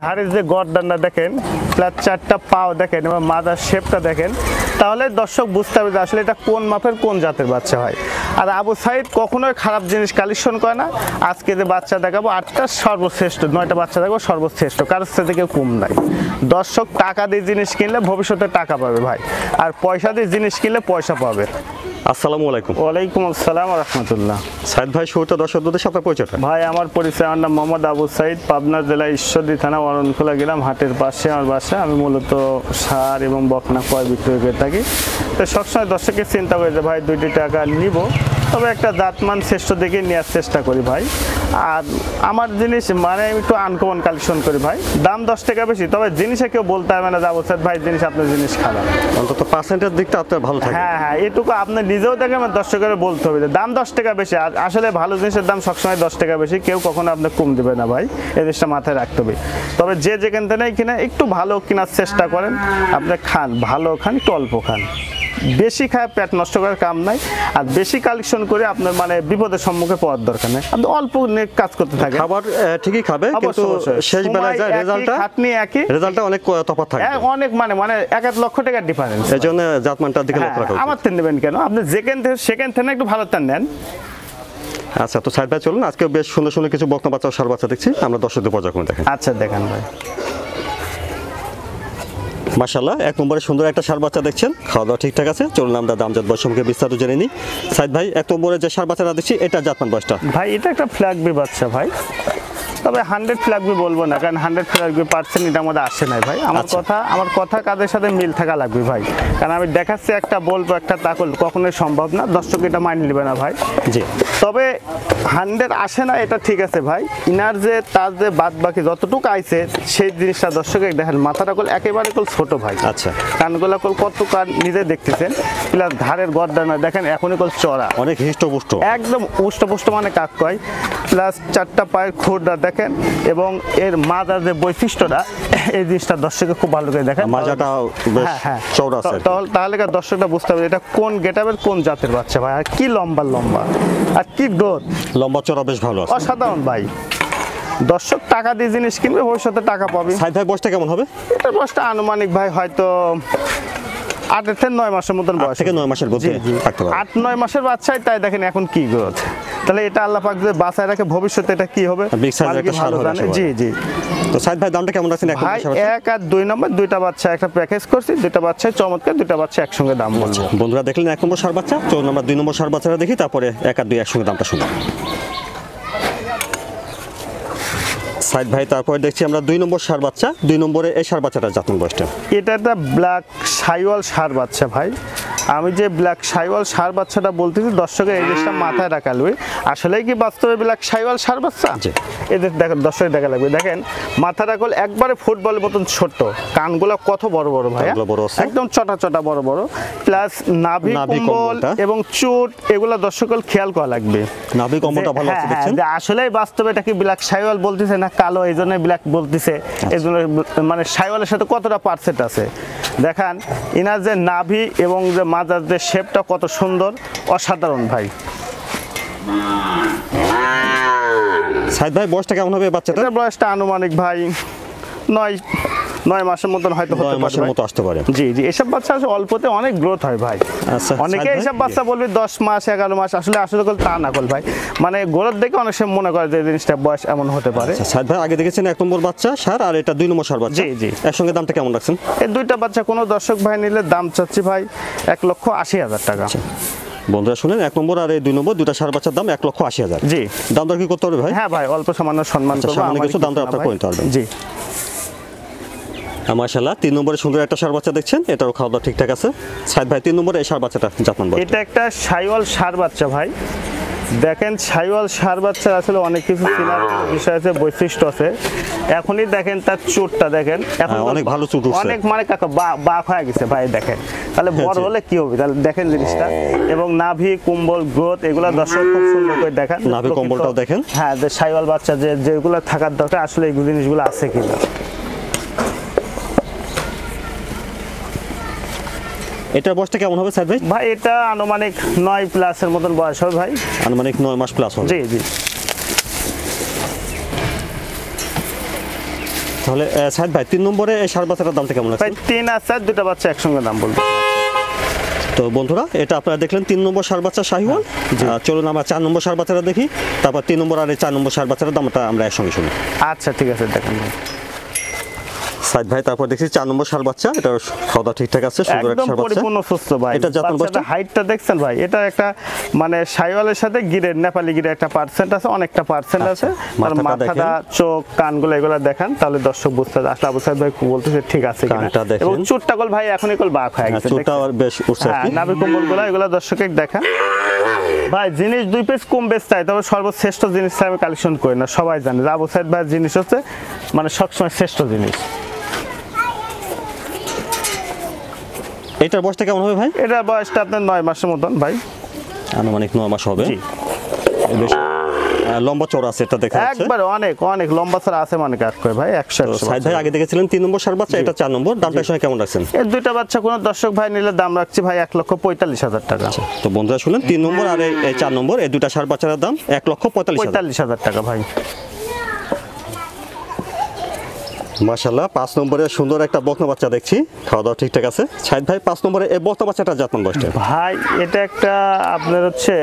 ঘাড়ের যে গর্দানটা দেখেন, প্লাস চারটা পাও দেখেন এবং মাথার শেপটা দেখেন, তাহলে দর্শক বুঝতে হবে যে আসলে এটা কোন মাপের কোন জাতের বাচ্চা হয়। আর আবু সাইদ কখনোই খারাপ জিনিস কালেকশন করে না। আজকে যে বাচ্চা দেখাবো 8টা সর্বশ্রেষ্ঠ, 9টা বাচ্চা দেখাবো সর্বশ্রেষ্ঠ, কারোর সাথে কেউ কম নাই। দর্শক টাকা দিয়ে জিনিস কিনলে ভবিষ্যতে টাকা পাবে ভাই, আর পয়সা দিয়ে জিনিস কিনলে পয়সা পাবে। আসসালামু আলাইকুম। ওয়ালাইকুম আসসালাম রাহমাতুল্লাহ। সাইদ ভাই, শুরুতে দর্শকদের সাথে পরিচয়টা। ভাই আমার পরিচয়, আমার নাম মোহাম্মদ আবু সাইদ, পাবনা জেলা ঈশ্বরদী থানা অরনখোলা গ্রাম, হাটের পাশে আমার বাসা। আমি মূলত সার এবং বকনা ক্রয় বিক্রয় করে থাকি। তো সবসময় দর্শকের চিন্তা করে যে ভাই 2টি টাকা নিব, তবে একটা জাতমান শ্রেষ্ঠ দেখে নেওয়ার চেষ্টা করি ভাই। আর আমার জিনিস মানে আমি একটু আনকমন কালেকশন করি ভাই, দাম 10 টাকা বেশি, তবে জিনিসে কেউ বলতে হবে না যে আবু সাইদ ভাই জিনিস আপনার জিনিস খারাপ। অন্তত পার্সেন্টের দিকটা আপনার ভালো থাকে। হ্যাঁ, এটুকু আপনি নিজেও দেখেন, আমার দর্শকের বলতে হবে যে দাম 10 টাকা বেশি। আর আসলে ভালো জিনিসের দাম সবসময় 10 টাকা বেশি, কেউ কখনো আপনি কম দেবে না ভাই, এই জিনিসটা মাথায় রাখতে হবে। তবে যে যেখান থেকে কিনে একটু ভালো কেনার চেষ্টা করেন, আপনি খান ভালো খান, একটু অল্প খান। বেশি খায় পেট নষ্ট করার কাম নাই, আর বেশি কালেকশন করে আপনার মানে বিপদের সম্মুখে পড়ার দরকার নেই। আপনি অল্প নিয়ে কাজ করতে থাকেন, খাবার ঠিকই খাবে, কিন্তু শেষ বেলায় যায় রেজাল্টটা অনেক তফাৎ থাকে, অনেক মানে 1 লক্ষ টাকার ডিফারেন্স। এজন্য জাতমানটার দিকে লক্ষ্য রাখা উচিত। আমার থেকে নেবেন কেন, আপনি সেকেন্ড থেকে একটু ভালো তার নেন। আচ্ছা, তো সাইদ ভাই চলুন, আজকে বেশ সুন্দর সুন্দর কিছু বকনা বাচ্চা ও ষাঁড় বাচ্চা দেখছি, আমরা দর্শকদের পর্যায়ক্রমে দেখেন। আচ্ছা দেখান ভাই। মাশাআল্লাহ, 1 নম্বরে সুন্দর একটা ষাঁড় বাচ্চা দেখছেন, খাওয়া দাওয়া ঠিকঠাক আছে। চলুন আমরা দামজাত বয়স সম্পর্কে বিস্তারিত জেনে নিই। সাইদ ভাই, 1 নম্বরে যে ষাঁড় বাচ্চাটা দেখছি, এটা জাতমান বয়সটা? ভাই এটা একটা ফ্ল্যাগবি বাচ্চা ভাই, তবে 100 ফ্ল্যাগবি বলবো না, কারণ 100 ফ্ল্যাগবি পার্সেন্ট এটার মধ্যে আসে নাই ভাই। আমার কথা কাদের সাথে মিল থাকা লাগবে ভাই, কারণ আমি দেখাচ্ছি একটা বলবো একটা তা করলে কখনোই সম্ভব না, দর্শক এটা মাইনে নেবে না ভাই। জি, তবে 100 আসে না এটা ঠিক আছে ভাই, ইনার যে তার যে বাদ বাকি যতটুকু আইছে সেই জিনিসটা দর্শকে দেখেন। মাথাটা কল একেবারে কল ছোট ভাই, আচ্ছা, কানগুলা কল কত কান নিজে দেখতেছেন, প্লাস ঘাড়ের গর্দানা দেখেন এখনই কল চড়া, অনেক হৃষ্টপুষ্ট, একদম উষ্টপুষ্ট মানে কাক কয়, প্লাস 4টা পায়ের খুরটা দেখেন, এবং এর মাজার যে বৈশিষ্ট্যটা এই জিনিসটা দর্শকে খুব ভালো করে দেখেন। মাজাটা বেশ চওড়া আছে, তাহলে দর্শকটা বুঝতে হবে এটা কোন গেটআপের কোন জাতের বাচ্চা ভাই, আর কি লম্বা আর কি গ্রোথ, লম্বা চওড়া বেশ ভালো আছে, অসাধারণ ভাই। দর্শক টাকা দিয়ে জিনিস কিনবে, ভবিষ্যতে টাকা পাবে। সাইদ ভাই, বয়সটা কেমন হবে? এটার বয়সটা আনুমানিক ভাই হয়তো 8 থেকে 9 মাসের মতন বয়স, 8 থেকে 9 মাসের মধ্যে থাকতে পারে। 8-9 মাসের বাচ্চাই তাই দেখেন এখন কি গ্রোথ, তাহলে এটা আল্লাহ পাক যে বাঁচায় রাখে, ভবিষ্যতে এটা কি হবে ভালো জানে। জি জি। তো সাইদ ভাই, দামটা কেমন রাখছেন? ভাই 1 আর 2 নম্বর 2টা বাচ্চা একটা প্যাকেজ করছি, 2টা বাচ্চাই চমৎকার, 2টা বাচ্চা একসঙ্গে দাম বলবো। বন্ধুরা দেখলেন 1 নম্বর ষাঁড় বাচ্চা, চলুন আমরা 2 নম্বর ষাঁড় বাচ্চাটা দেখি, তারপরে 1 আর 2 একসঙ্গে দামটা শুনি। সাইদ ভাই, তারপরে দেখছি আমরা 2 নম্বর ষাঁড় বাচ্চা। 2 নম্বরে এই ষাঁড় বাচ্চাটার জাতমান বয়সটা? এটা একটা ব্ল্যাক শাইওয়াল ষাঁড় বাচ্চা ভাই। আমি যে ব্ল্যাক শাইওয়াল ষাঁড় বাচ্চাটা বলতেছি, দর্শকের এই জিনিসটা মাথায় রাখা লাগবে। আসলেই কি বাস্তবে ব্ল্যাক শাইওয়াল ষাঁড় বাচ্চা? এদের দেখেন, দর্শকের দেখা লাগবে, দেখেন মাথাটা কল একবারে ফুটবলের মতন ছোট, কানগুলো কত বড় বড় ভাই, একদম চটা বড় বড়, প্লাস নাভি কম্বল এবং চুট, এগুলো দর্শকের খেয়াল করা লাগবে। নাভি কম্বলটা ভালো আছে দেখছেন। আসলেই বাস্তবে এটা কি ব্ল্যাক শাইওয়াল বলতেছে না কালো, এই জন্য ব্ল্যাক বলতেছে, এই জন্য মানে শাইওয়ালের সাথে কতটা পার্সেন্ট আছে দেখান। ইনার যে নাভি এবং যে মাজার যে শেপটা কত সুন্দর, অসাধারণ ভাই। সাইদ ভাই, বয়সটা কেমন হবে বাচ্চাটার? বয়সটা আনুমানিক ভাই 9 মাসের মতন হয়তো হতে পারে, 9 মাসের মতো আসতে পারে। জি জি, এসব বাচ্চা অল্পতে অনেক গ্রোথ হয় ভাই। আচ্ছা, অনেকে এইসব বাচ্চা বলবে 10 মাস 11 মাস, আসলে তা না কল ভাই, মানে গ্রোথ দেখে অনেক সময় মনে করে যে জিনিসটা বয়স এমন হতে পারে। সাইদ ভাই, আগে দেখেছেন 1 নম্বর বাচ্চা ষাঁড়, আর এটা 2 নম্বর ষাঁড় বাচ্চা। জি জি, একসঙ্গে দামটা কেমন রাখছেন? এই 2টা বাচ্চা কোনো দর্শক ভাই নিলে দাম চাচ্ছি ভাই 1,80,000 টাকা। বন্ধুরা শুনেন, 1 নম্বর আর এই 2 নম্বর, 2টা ষাঁড় বাচ্চার দাম 1,80,000। জি, দাম দর কি করতে হবে ভাই? হ্যাঁ ভাই, অল্প সামান্য সম্মান করব, সামান্য কিছু দাম দর আপনারা করে নিতে পারবেন। জি। মাশাআল্লাহ, 3 নম্বরে সুন্দর একটা ষাঁড় বাচ্চা দেখছেন, এটাও খাওয়া দাওয়া ঠিকঠাক আছে। সাইদ ভাই, 3 নম্বরে এই ষাঁড় বাচ্চাটা জাতমান বয়স? এটা একটা শাইওয়াল ষাঁড় বাচ্চা ভাই। দেখেন শাইওয়াল ষাঁড় বাচ্চার আসলে অনেক কিছু চেনার বিষয় আছে, বৈশিষ্ট্য আছে। এখনই দেখেন তার চুটটা দেখেন, এখন অনেক ভালো চুট উঠছে, অনেক মানে কাকা বাক হয়ে গেছে ভাই, দেখেন তাহলে বড় হলে কি হবে, তাহলে দেখেন জিনিসটা। এবং নাভি কুম্বল গ্রোথ এগুলো দর্শক খুব সুন্দর করে দেখেন, নাভি কম্বলটাও দেখেন। হ্যাঁ, যে শাইওয়াল বাচ্চা যেগুলো থাকার দরকার, আসলে এই জিনিসগুলো আছে কিনা। এটার বয়সটা কেমন হবে সাইদ ভাই? ভাই এটা আনুমানিক 9 প্লাসের মতন বয়স হবে ভাই, আনুমানিক 9 মাস প্লাস হবে। জি জি। তাহলে সাইদ ভাই 3 নম্বরে এই ষাঁড় বাচ্চাটার দামটা কেমন আছে ভাই 3 আর 4 দুটো বাচ্চা একসঙ্গে দাম বলবো। তো বন্ধুরা এটা আপনারা দেখলেন 3 নম্বর ষাঁড় বাচ্চা শাহিওয়াল। চলুন আমরা 4 নম্বর ষাঁড় বাচ্চাটা দেখি, তারপর 3 নম্বর আর 4 নম্বর ষাঁড় বাচ্চাটার দামটা আমরা একসঙ্গে শুনি। আচ্ছা ঠিক আছে দেখেন ভাই। সাইদ ভাই তারপর দেখছি 4 নম্বর ষাঁড় বাচ্চা, এটা খাওয়া ঠিকঠাক আছে, সুন্দর একটা একদম ষাঁড় বাচ্চা। পরিপূর্ণ সুস্থ ভাই। এটা জাতমান বয়সটা হাইটটা দেখছেন ভাই, এটা একটা মানে শাইওয়ালের সাথে গিরের নেপালি গিরের একটা পার্সেন্ট আছে, অনেকটা পার্সেন্ট আছে। তার মাথাটা চোখ কানগুলো এগুলো দেখান, তাহলে দর্শক বুঝতে পারবে আসলে আবু সাইদ ভাই বলতেছে ঠিক আছে কিনা। এবং চুটটা কল ভাই এখনই কল বাক হয়ে গেছে, চুটটা আর বেশ উঠছে আর কি। নাভি কম্বলগুলো এগুলো দর্শককে দেখান ভাই। জিনিস 2 পিস কম বেশ চাই, তবে সর্বশ্রেষ্ঠ জিনিস আমি কালেকশন করি না, সবাই জানে যে আবু সাইদ ভাইয়ের জিনিস হচ্ছে মানে সবসময় শ্রেষ্ঠ জিনিস। এটার বয়সটা কেমন হবে ভাই? এটার বয়সটা আপনার 9 মাসের মতন ভাই, আনুমানিক 9 মাস হবে। বেশ লম্বা চওড়া আছে, এটা দেখা যাচ্ছে একবার অনেক অনেক লম্বা চওড়া আছে মানে কাজ করে ভাই। 100 সাইদ ভাই আগে দেখেছিলেন 3 নম্বর ষাঁড় বাচ্চা, এটা 4 নম্বর, দামটা সময় কেমন রাখছেন? এই দুইটা বাচ্চা কোন দর্শক ভাই নিলে দাম রাখছি ভাই 1,45,000 টাকা। তো বন্ধুরা শুনলেন 3 নম্বর আর এই 4 নম্বর এই দুইটা ষাঁড় বাচ্চার দাম 1,45,000 টাকা ভাই। মাশাআল্লাহ 5 নম্বরে সুন্দর একটা বকনা বাচ্চা দেখছি, খাওয়া দাওয়া ঠিকঠাক আছে। সাইদ ভাই 5 নম্বরে এই বকনা বাচ্চাটা জাতমান বয়সটা? ভাই এটা একটা আপনার হচ্ছে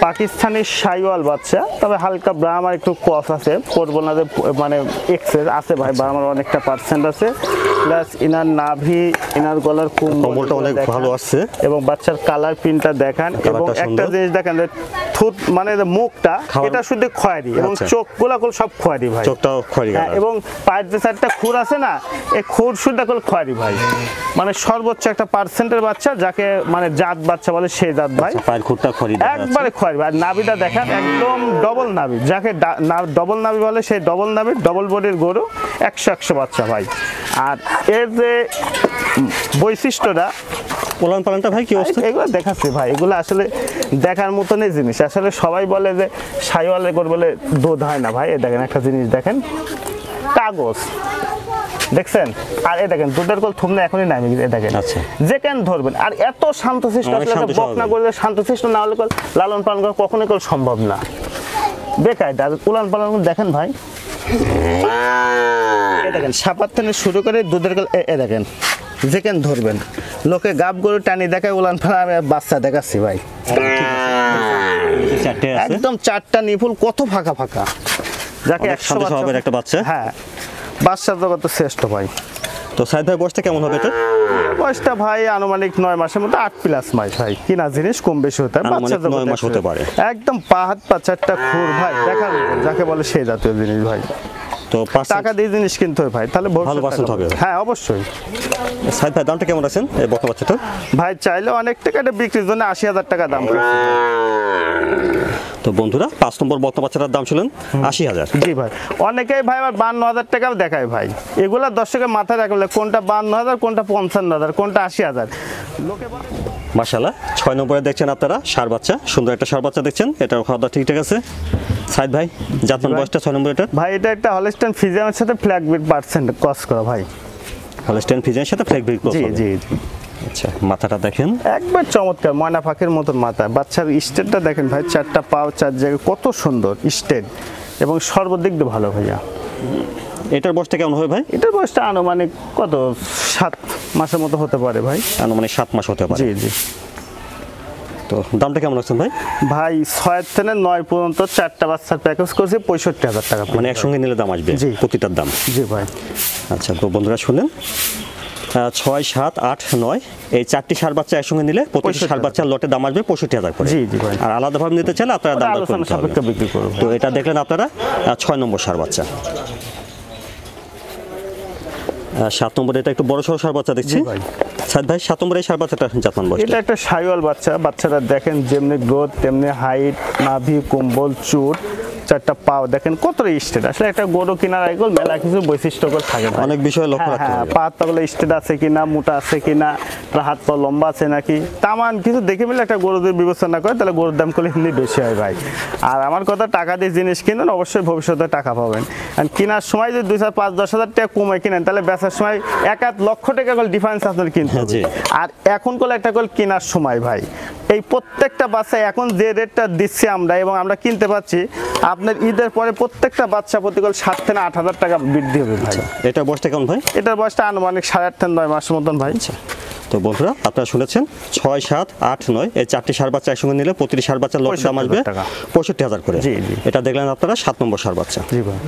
পাকিস্তানি শাইওয়াল বাচ্চা, তবে হালকা ব্রাহ্মার একটু কস আছে, করবো না যে মানে এক্সেস আছে ভাই, ব্রাহ্মার অনেকটা পার্সেন্ট আছে। প্লাস ইনার নাভি ইনার গলার কম্বলটা অনেক ভালো আসছে এবং বাচ্চার কালার প্রিন্টটা দেখান। এবং একটা জিনিস দেখেন যে থুত মানে মুখটা এটা শুধু খয়েরি এবং চোখগুলো সব খয়েরি ভাই, চোখটাও খয়েরি এবং পায়ের যে একটা খুর আছে না, এই খুর শুদ্ধ করে খয়েরি ভাই, মানে সর্বোচ্চ একটা পার্সেন্টের বাচ্চা, যাকে মানে জাত বাচ্চা বলে সেই জাত ভাই। পায়ের খুরটা খয়েরি একবারে খয়েরি ভাই। নাভিটা দেখেন একদম ডবল নাভি, যাকে ডবল নাভি বলে সেই ডবল নাভি, ডবল বডির গরু, 100 বাচ্চা ভাই। আর এর যে বৈশিষ্ট্যটা পোলান পালানটা ভাই কি অবস্থা? এগুলো দেখাচ্ছি ভাই, এগুলো আসলে দেখার মতনই জিনিস। আসলে সবাই বলে যে শাইওয়ালের গরু বলে দুধ হয় না ভাই, এ দেখেন একটা জিনিস দেখেন, কাগজ দেখছেন, আর এ দেখেন দুধের কল থুমনে এখনই নামে গেছে, দেখেন যে কেন ধরবেন। আর এত শান্তশিষ্ট, আসলে বকনা করে শান্তশিষ্ট না হলে লালন পালন করা কখনোই কল সম্ভব না, বেকায়দা। আর উলান পালন দেখেন ভাই, এ দেখেন সাপাত থেকে শুরু করে দুধের কল, এ দেখেন যে কেন ধরবেন। লোকে গাব গরু টানি দেখায়, উলান পালন আমি বাচ্চা দেখাচ্ছি ভাই, একদম 4টা নিপুল কত ফাঁকা ফাঁকা, যাকে 100 একটা বাচ্চা। হ্যাঁ বাচ্চার জগৎ শ্রেষ্ঠ ভাই। তো সাইদ ভাই বয়সটা কেমন হবে এটা? বয়সটা ভাই আনুমানিক 9 মাসের মতো, 8+ মাস ভাই, কিনা জিনিস কম বেশি হতে পারে, বাচ্চা 9 মাস হতে পারে। একদম পা হাত পা 4টা খুর ভাই, দেখার যাকে বলে সেই জাতীয় জিনিস ভাই। তো টাকা দিয়ে জিনিস কিনতে হয় ভাই, তাহলে ভালো পার্সেন্ট হবে। হ্যাঁ অবশ্যই। সাইদ ভাই দামটা কেমন আছেন এই বকনা বাচ্চাটা? ভাই চাইলে অনেক টাকা, এটা বিক্রির জন্য 80,000 টাকা দাম করছে। তো বন্ধুরা 5 নম্বর বকনা বাচ্চাটার দাম ছিলেন 80,000। জি ভাই, অনেকেই ভাই আবার 52,000 টাকাও দেখায় ভাই, এগুলা দর্শকের মাথায় রাখলে কোনটা 52,000, কোনটা 55,000, কোনটা 80,000 লোকে। মাশাআল্লাহ 6 নম্বরে দেখছেন আপনারা ষাঁড় বাচ্চা, সুন্দর একটা ষাঁড় বাচ্চা দেখছেন, এটার খাওয়া দাওয়া ঠিকঠাক আছে। সাইদ ভাই জাতমান বয়সটা 6 নম্বর এটা? ভাই এটা একটা হলস্টাইন ফ্রিজিয়ানের সাথে ফ্ল্যাগ বিট পার্সেন্ট ক্রস করা ভাই, হলস্টাইন ফ্রিজিয়ানের সাথে ফ্ল্যাগ বিট ক্রস। জি জি। আচ্ছা মাথাটা দেখেন একবার চমৎকার, ময়না পাখির মতন মাথা। বাচ্চার স্টেটটা দেখেন ভাই, 4টা পাও 4 জায়গায় কত সুন্দর স্টেট, এবং সর্বদিক দিয়ে ভালো ভাইয়া। এটার বয়সটা কেমন হবে ভাই? এটার বয়সটা আনুমানিক কত 7 মাসের মতো হতে পারে ভাই, আনুমানিক 7 মাস হতে পারে। জি জি। তো দামটা কেমন রাখছেন ভাই? ভাই 6 থেকে 9 পর্যন্ত 4টা বাচ্চার প্যাকেজ করছি 65,000 টাকা, মানে একসঙ্গে নিলে দাম আসবে প্রতিটার দাম? জি ভাই। আচ্ছা তো বন্ধুরা শুনেন, 6, 7, 8, 9 এই 4টি ষাঁড় বাচ্চা একসঙ্গে নিলে প্রতিটি ষাঁড় বাচ্চার লটে দাম আসবে 65,000 করে। জি জি ভাই। আর আলাদাভাবে নিতে চাইলে আপনারা দাম আলোচনা সাপেক্ষে বিক্রি করব। তো এটা দেখলেন আপনারা 6 নম্বর ষাঁড় বাচ্চা। 7 নম্বরে এটা একটু বড় সড়ো ষাঁড় বাচ্চা দেখছি সাইদ ভাই। 7 নম্বরে এই ষাঁড় বাচ্চাটা জাতমান বয়স? এটা একটা শাইওয়াল বাচ্চা, বাচ্চাটা দেখেন যেমনি গ্রোথ তেমনি হাইট, নাভি কম্বল চুট, 4টা পাও দেখেন কত স্টেট। আসলে একটা গরু কেনার আগে মেলা কিছু বৈশিষ্ট্য করে থাকে, অনেক বিষয় লক্ষ্য রাখতে হবে। পা তাহলে স্টেট আছে কিনা, মোটা আছে কিনা, হাত পা লম্বা আছে নাকি, তামান কিছু দেখে মিলে একটা গরু যদি বিবেচনা করে তাহলে গরুর দাম করলে এমনি বেশি হয় ভাই। আর আমার কথা, টাকা দিয়ে জিনিস কিনেন অবশ্যই ভবিষ্যতে টাকা পাবেন। আর কেনার সময় যদি 2, 4, 5, 10,000 টাকা কমে কিনেন, তাহলে বেচার সময় 1-1 লক্ষ টাকা করে ডিফারেন্স আপনার কিনতে হবে। আর এখন করলে একটা কল কেনার সময় ভাই এই প্রত্যেকটা বাচ্চা এখন যে রেটটা দিচ্ছি আমরা এবং আমরা কিনতে পাচ্ছি, আপনার ঈদের পরে প্রত্যেকটা বাচ্চা প্রতিকূল 7 থেকে 8,000 টাকা বৃদ্ধি হবে ভাই। এটা বয়সটা কেমন ভাই? এটার বয়সটা আনুমানিক 8.5 থেকে 9 মাসের মতন ভাই। তো বন্ধুরা আপনারা শুনেছেন 6, 7, 8, 9 এই 4টি ষাঁড় বাচ্চা একসঙ্গে নিলে প্রতিটি ষাঁড় বাচ্চার লট দাম আসবে 65,000 করে। জি জি। এটা দেখলেন আপনারা 7 নম্বর ষাঁড় বাচ্চা। জি ভাই।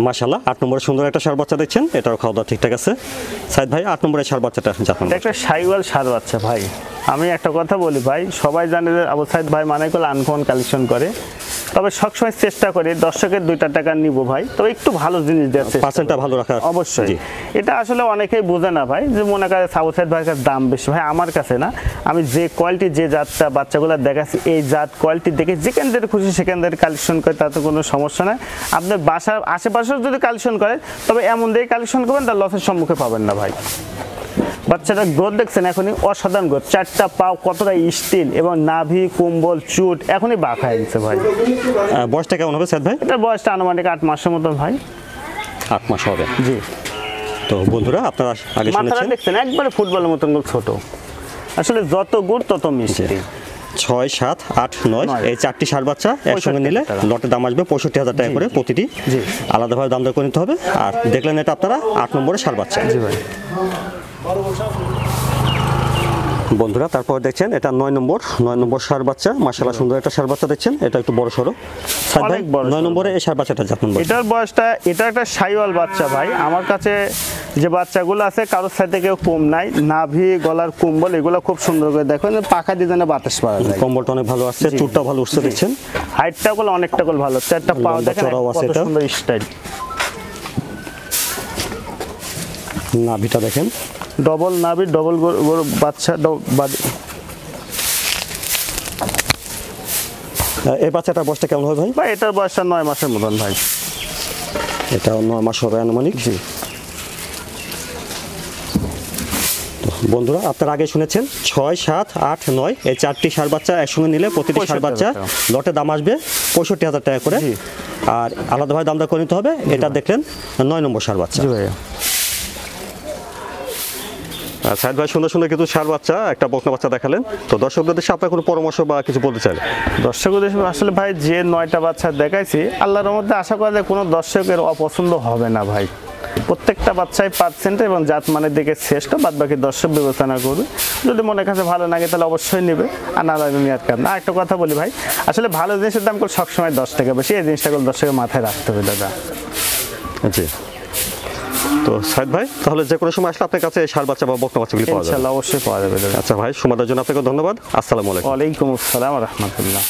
মাশাআল্লাহ 8 নম্বরে সুন্দর একটা ষাঁড় বাচ্চা দেখছেন, এটাও খাওয়া দাওয়া ঠিকঠাক আছে। সাইদ ভাই 8 নম্বরে ষাঁড় বাচ্চাটা জাতমান একটা শাইওয়াল ষাঁড় বাচ্চা ভাই। আমি একটা কথা বলি ভাই, সবাই জানে যে আবু সাইদ ভাই মানে করলে আনকমন কালেকশন করে, তবে সবসময় চেষ্টা করি দর্শকের 2টা টাকা নিব ভাই, তবে একটু ভালো জিনিস দিচ্ছে, পার্সেন্টটা ভালো রাখার। অবশ্যই এটা আসলে অনেকেই বোঝে না ভাই, যে মনে করে আবু সাইদ ভাইয়ের কাছে দাম বেশি। ভাই আমার কাছে না, আমি যে কোয়ালিটি যে জাতটা বাচ্চাগুলো দেখাচ্ছি এই জাত কোয়ালিটি দেখে যেখান থেকে খুশি সেখান থেকে কালেকশন করে, তাতে কোনো সমস্যা নাই। আপনার বাসার আশেপাশেও যদি কালেকশন করে তবে এমন দিয়ে কালেকশন করবেন, তার লসের সম্মুখে পাবেন না ভাই। বাচ্চাটা গ্রোথ দেখছেন এখনই অসাধারণ গ্রোথ, 4টা পাও কতটা স্টিল এবং নাভি কুম্বল চুট এখনই বাঁক হয়ে গেছে ভাই। বয়সটা কেমন হবে সাইদ ভাই? এটার বয়সটা আনুমানিক 8 মাসের মতন ভাই। 8 মাস হবে। জি। তো বন্ধুরা আপনারা আগে শুনেছেন দেখছেন একবারে ফুটবলের মতন ছোট, আসলে যত গুড় তত মিষ্টি। 6, 7, 8, 9 এই 4টি ষাঁড় বাচ্চা একসঙ্গে নিলে লটের দাম আসবে 65,000 টাকা করে প্রতিটি। জি। আলাদাভাবে দাম দর করে নিতে হবে। আর দেখলেন এটা আপনারা 8 নম্বরে ষাঁড় বাচ্চা। জি ভাই। বন্ধুরা তারপর দেখছেন এটা 9 নম্বর ষাঁড় বাচ্চা, মাশাআল্লাহ সুন্দর একটা ষাঁড় বাচ্চা দেখছেন, এটা একটু বড় সরো। সাইদ ভাই 9 নম্বরে এই ষাঁড় বাচ্চাটা জাতমান বয়স? এটার বয়সটা, এটা একটা শাইওয়াল বাচ্চা ভাই। আমার কাছে যে বাচ্চাগুলো আছে কারোর সাথে কেউ কম নাই, নাভি গলার কুম্বল এগুলো খুব সুন্দর করে দেখেন, পাখা ডিজাইনে বাতাস পাওয়া যায়, কম্বলটা অনেক ভালো আসছে, চুটটা ভালো উঠছে দেখছেন, হাইটটা গুলো অনেকটা গুলো ভালো, 4টা পাও দেখেন কত সুন্দর স্টাইল, নাভিটা দেখেন ডবল নাভি ডবল বাচ্চা। এই বাচ্চাটার বয়সটা কেমন হবে ভাই? ভাই এটার বয়সটা 9 মাসের মতন ভাই। এটা 9 মাস হবে আনুমানিক। জি। বন্ধুরা আপনারা আগে শুনেছেন 6, 7, 8, 9 এই 4টি ষাঁড় বাচ্চা একসঙ্গে নিলে প্রতিটি ষাঁড় বাচ্চা লটের দাম আসবে 65,000 টাকা করে। আর আলাদাভাবে দাম দর করে নিতে হবে। এটা দেখলেন 9 নম্বর ষাঁড় বাচ্চা। জি ভাইয়া। সাইদ ভাই সুন্দর সুন্দর কিছু ষাঁড় বাচ্চা, একটা বকনা বাচ্চা দেখালেন। তো দর্শকদের দেশে আপনার কোনো পরামর্শ বা কিছু বলতে চাইলেন? দর্শকদের আসলে ভাই যে 9টা বাচ্চা দেখাইছি, আল্লাহর মধ্যে আশা করা যায় কোনো দর্শকের অপছন্দ হবে না ভাই। প্রত্যেকটা বাচ্চাই পার্সেন্ট এবং জাত মানের দিকে শ্রেষ্ঠ, বাদ বাকি দর্শক বিবেচনা করবে। যদি মনের কাছে ভালো লাগে তাহলে অবশ্যই নেবে, আর না লাগবে নেওয়ার কারণ। আর একটা কথা বলি ভাই, আসলে ভালো জিনিসের দাম করে সবসময় 10 টাকা বেশি, এই জিনিসটা করে দর্শকের মাথায় রাখতে হবে দাদা। জি। তো সাইদ ভাই তাহলে যে কোনো সময় আসলে আপনার কাছে ষাঁড় বাচ্চা বা বকনা বাচ্চাগুলি পাওয়া যাবে? ইনশাআল্লাহ অবশ্যই পাওয়া যাবে দাদা। আচ্ছা ভাই, সময়ের জন্য আপনাকে ধন্যবাদ। আসসালামু আলাইকুম। ওয়ালাইকুম আসসালাম ওয়া রাহমাতুল্লাহ।